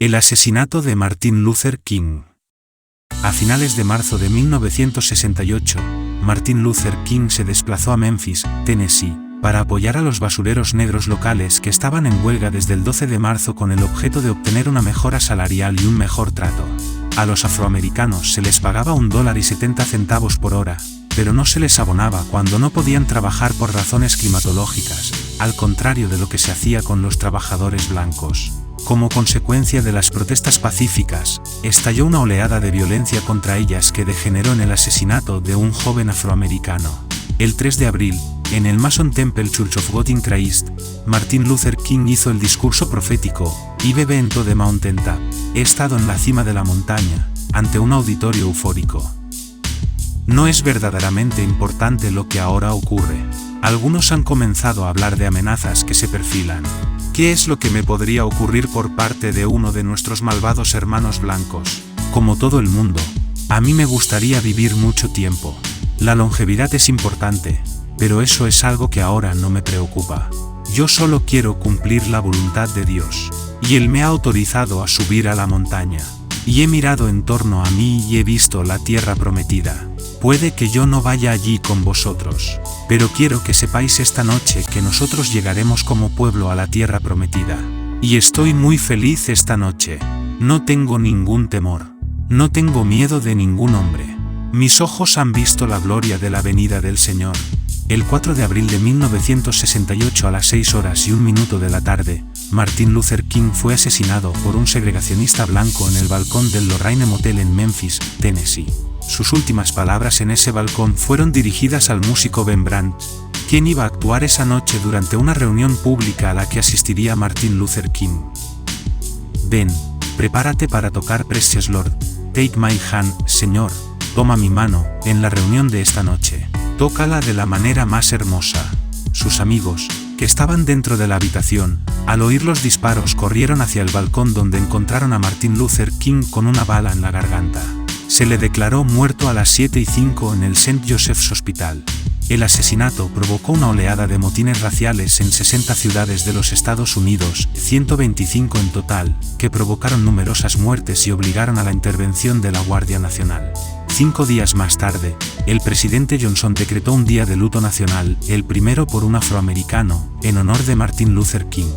El asesinato de Martin Luther King. A finales de marzo de 1968, Martin Luther King se desplazó a Memphis, Tennessee, para apoyar a los basureros negros locales que estaban en huelga desde el 12 de marzo con el objeto de obtener una mejora salarial y un mejor trato. A los afroamericanos se les pagaba $1.70 por hora, pero no se les abonaba cuando no podían trabajar por razones climatológicas, al contrario de lo que se hacía con los trabajadores blancos. Como consecuencia de las protestas pacíficas, estalló una oleada de violencia contra ellas que degeneró en el asesinato de un joven afroamericano. El 3 de abril, en el Mason Temple Church of God in Christ, Martin Luther King hizo el discurso profético, "I bebe en the mountain top, he estado en la cima de la montaña", ante un auditorio eufórico. No es verdaderamente importante lo que ahora ocurre. Algunos han comenzado a hablar de amenazas que se perfilan. ¿Qué es lo que me podría ocurrir por parte de uno de nuestros malvados hermanos blancos? Como todo el mundo, a mí me gustaría vivir mucho tiempo. La longevidad es importante, pero eso es algo que ahora no me preocupa. Yo solo quiero cumplir la voluntad de Dios, y Él me ha autorizado a subir a la montaña. Y he mirado en torno a mí y he visto la tierra prometida. Puede que yo no vaya allí con vosotros, pero quiero que sepáis esta noche que nosotros llegaremos como pueblo a la tierra prometida. Y estoy muy feliz esta noche. No tengo ningún temor. No tengo miedo de ningún hombre. Mis ojos han visto la gloria de la venida del Señor. El 4 de abril de 1968 a las 6:01 de la tarde, Martin Luther King fue asesinado por un segregacionista blanco en el balcón del Lorraine Motel en Memphis, Tennessee. Sus últimas palabras en ese balcón fueron dirigidas al músico Ben Brandt, quien iba a actuar esa noche durante una reunión pública a la que asistiría Martin Luther King. Ben, prepárate para tocar Precious Lord, Take My Hand, Señor, toma mi mano, en la reunión de esta noche. Tócala de la manera más hermosa. Sus amigos, que estaban dentro de la habitación, al oír los disparos corrieron hacia el balcón donde encontraron a Martin Luther King con una bala en la garganta. Se le declaró muerto a las 7:05 en el St. Joseph's Hospital. El asesinato provocó una oleada de motines raciales en 60 ciudades de los Estados Unidos, 125 en total, que provocaron numerosas muertes y obligaron a la intervención de la Guardia Nacional. 5 días más tarde, el presidente Johnson decretó un día de luto nacional, el primero por un afroamericano, en honor de Martin Luther King.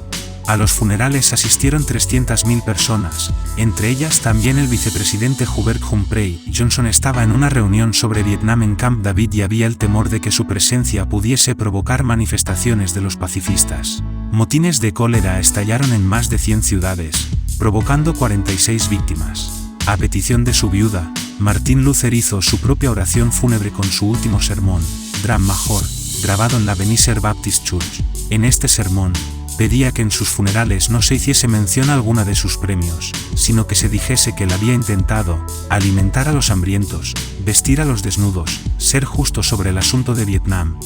A los funerales asistieron 300.000 personas, entre ellas también el vicepresidente Hubert Humphrey. Johnson estaba en una reunión sobre Vietnam en Camp David y había el temor de que su presencia pudiese provocar manifestaciones de los pacifistas. Motines de cólera estallaron en más de 100 ciudades, provocando 46 víctimas. A petición de su viuda, Martin Luther hizo su propia oración fúnebre con su último sermón, Dram Major, grabado en la Ebenezer Baptist Church. En este sermón, pedía que en sus funerales no se hiciese mención alguna de sus premios, sino que se dijese que él había intentado alimentar a los hambrientos, vestir a los desnudos, ser justo sobre el asunto de Vietnam,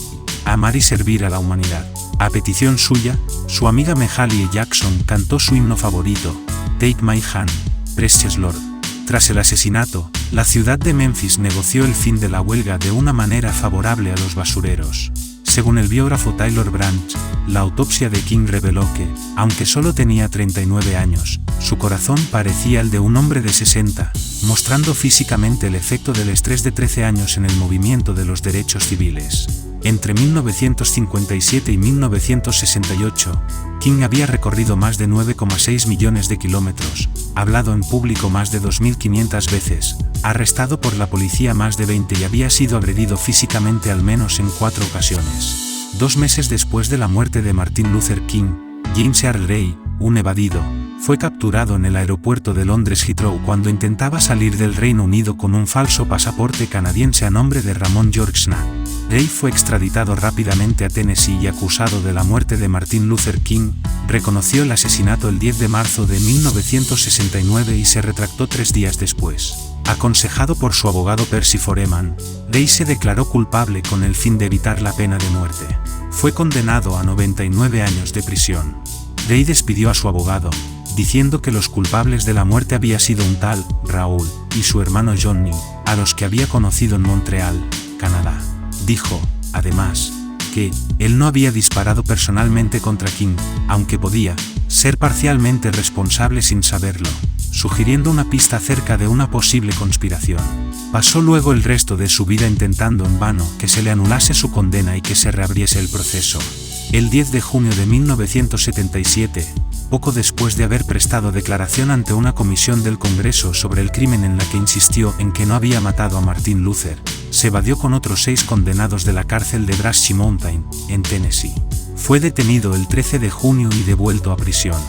amar y servir a la humanidad. A petición suya, su amiga Mahalia Jackson cantó su himno favorito, Take My Hand, Precious Lord. Tras el asesinato, la ciudad de Memphis negoció el fin de la huelga de una manera favorable a los basureros. Según el biógrafo Taylor Branch, la autopsia de King reveló que, aunque solo tenía 39 años, su corazón parecía el de un hombre de 60, mostrando físicamente el efecto del estrés de 13 años en el movimiento de los derechos civiles. Entre 1957 y 1968, King había recorrido más de 9,6 millones de kilómetros, hablado en público más de 2.500 veces, arrestado por la policía más de 20 y había sido agredido físicamente al menos en 4 ocasiones. 2 meses después de la muerte de Martin Luther King, James Earl Ray, un evadido, fue capturado en el aeropuerto de Londres Heathrow cuando intentaba salir del Reino Unido con un falso pasaporte canadiense a nombre de Ramon George Snack. Ray fue extraditado rápidamente a Tennessee y acusado de la muerte de Martin Luther King, reconoció el asesinato el 10 de marzo de 1969 y se retractó 3 días después. Aconsejado por su abogado Percy Foreman, Ray se declaró culpable con el fin de evitar la pena de muerte. Fue condenado a 99 años de prisión. Ray despidió a su abogado, diciendo que los culpables de la muerte había sido un tal Raúl y su hermano Johnny, a los que había conocido en Montreal, Canadá. Dijo, además, que él no había disparado personalmente contra King, aunque podía ser parcialmente responsable sin saberlo, sugiriendo una pista acerca de una posible conspiración. Pasó luego el resto de su vida intentando en vano que se le anulase su condena y que se reabriese el proceso. El 10 de junio de 1977, poco después de haber prestado declaración ante una comisión del Congreso sobre el crimen en la que insistió en que no había matado a Martin Luther, se evadió con otros 6 condenados de la cárcel de Brasky Mountain, en Tennessee. Fue detenido el 13 de junio y devuelto a prisión.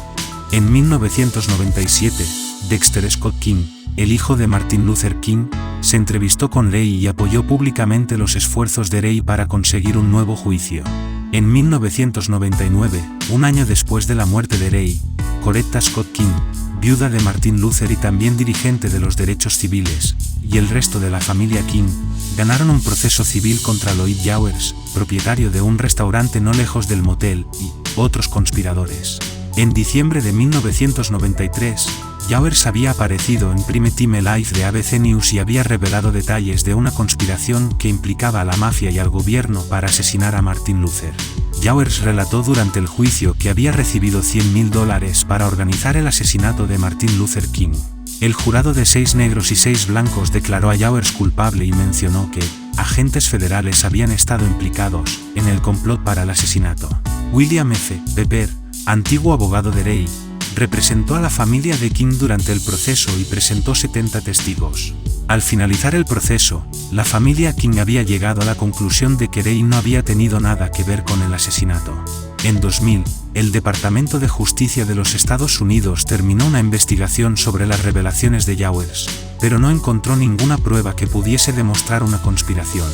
En 1997, Dexter Scott King, el hijo de Martin Luther King, se entrevistó con Ray y apoyó públicamente los esfuerzos de Ray para conseguir un nuevo juicio. En 1999, un año después de la muerte de Ray, Coretta Scott King, viuda de Martin Luther y también dirigente de los derechos civiles, y el resto de la familia King, ganaron un proceso civil contra Lloyd Jowers, propietario de un restaurante no lejos del motel, y otros conspiradores. En diciembre de 1993, Jowers había aparecido en Prime Time Live de ABC News y había revelado detalles de una conspiración que implicaba a la mafia y al gobierno para asesinar a Martin Luther. Jowers relató durante el juicio que había recibido $100,000 para organizar el asesinato de Martin Luther King. El jurado de 6 negros y 6 blancos declaró a Jowers culpable y mencionó que agentes federales habían estado implicados en el complot para el asesinato. William F. Pepper, antiguo abogado de Ray, representó a la familia de King durante el proceso y presentó 70 testigos. Al finalizar el proceso, la familia King había llegado a la conclusión de que Ray no había tenido nada que ver con el asesinato. En 2000, el Departamento de Justicia de los Estados Unidos terminó una investigación sobre las revelaciones de Jowers, pero no encontró ninguna prueba que pudiese demostrar una conspiración.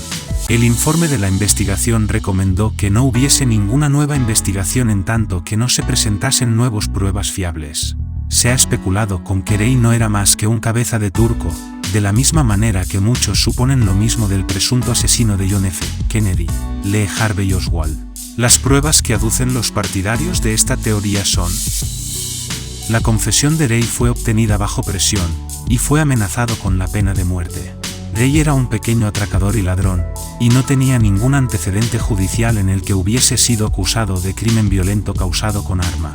El informe de la investigación recomendó que no hubiese ninguna nueva investigación en tanto que no se presentasen nuevas pruebas fiables. Se ha especulado con que Ray no era más que un cabeza de turco, de la misma manera que muchos suponen lo mismo del presunto asesino de John F. Kennedy, Lee Harvey Oswald. Las pruebas que aducen los partidarios de esta teoría son: la confesión de Ray fue obtenida bajo presión, y fue amenazado con la pena de muerte. Ray era un pequeño atracador y ladrón, y no tenía ningún antecedente judicial en el que hubiese sido acusado de crimen violento causado con arma.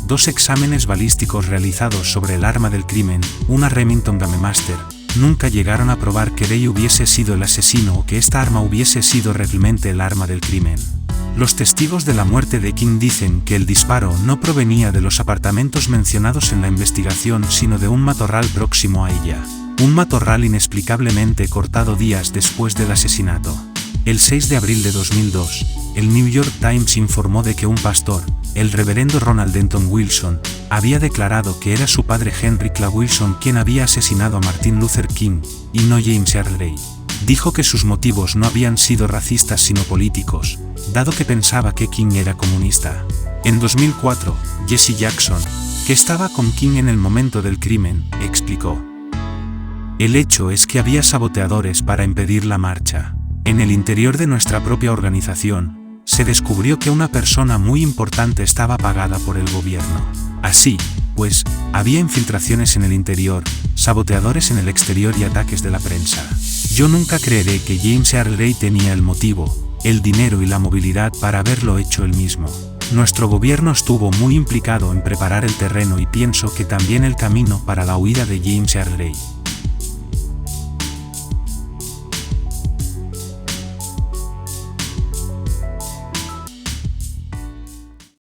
2 exámenes balísticos realizados sobre el arma del crimen, una Remington Gamemaster, nunca llegaron a probar que Ray hubiese sido el asesino o que esta arma hubiese sido realmente el arma del crimen. Los testigos de la muerte de King dicen que el disparo no provenía de los apartamentos mencionados en la investigación sino de un matorral próximo a ella. Un matorral inexplicablemente cortado días después del asesinato. El 6 de abril de 2002, el New York Times informó de que un pastor, el reverendo Ronald Denton Wilson, había declarado que era su padre Henry Clay Wilson quien había asesinado a Martin Luther King, y no James Earl Ray. Dijo que sus motivos no habían sido racistas sino políticos, dado que pensaba que King era comunista. En 2004, Jesse Jackson, que estaba con King en el momento del crimen, explicó: el hecho es que había saboteadores para impedir la marcha. En el interior de nuestra propia organización, se descubrió que una persona muy importante estaba pagada por el gobierno. Así, pues, había infiltraciones en el interior, saboteadores en el exterior y ataques de la prensa. Yo nunca creeré que James Earl Ray tenía el motivo, el dinero y la movilidad para haberlo hecho él mismo. Nuestro gobierno estuvo muy implicado en preparar el terreno y pienso que también el camino para la huida de James Earl Ray.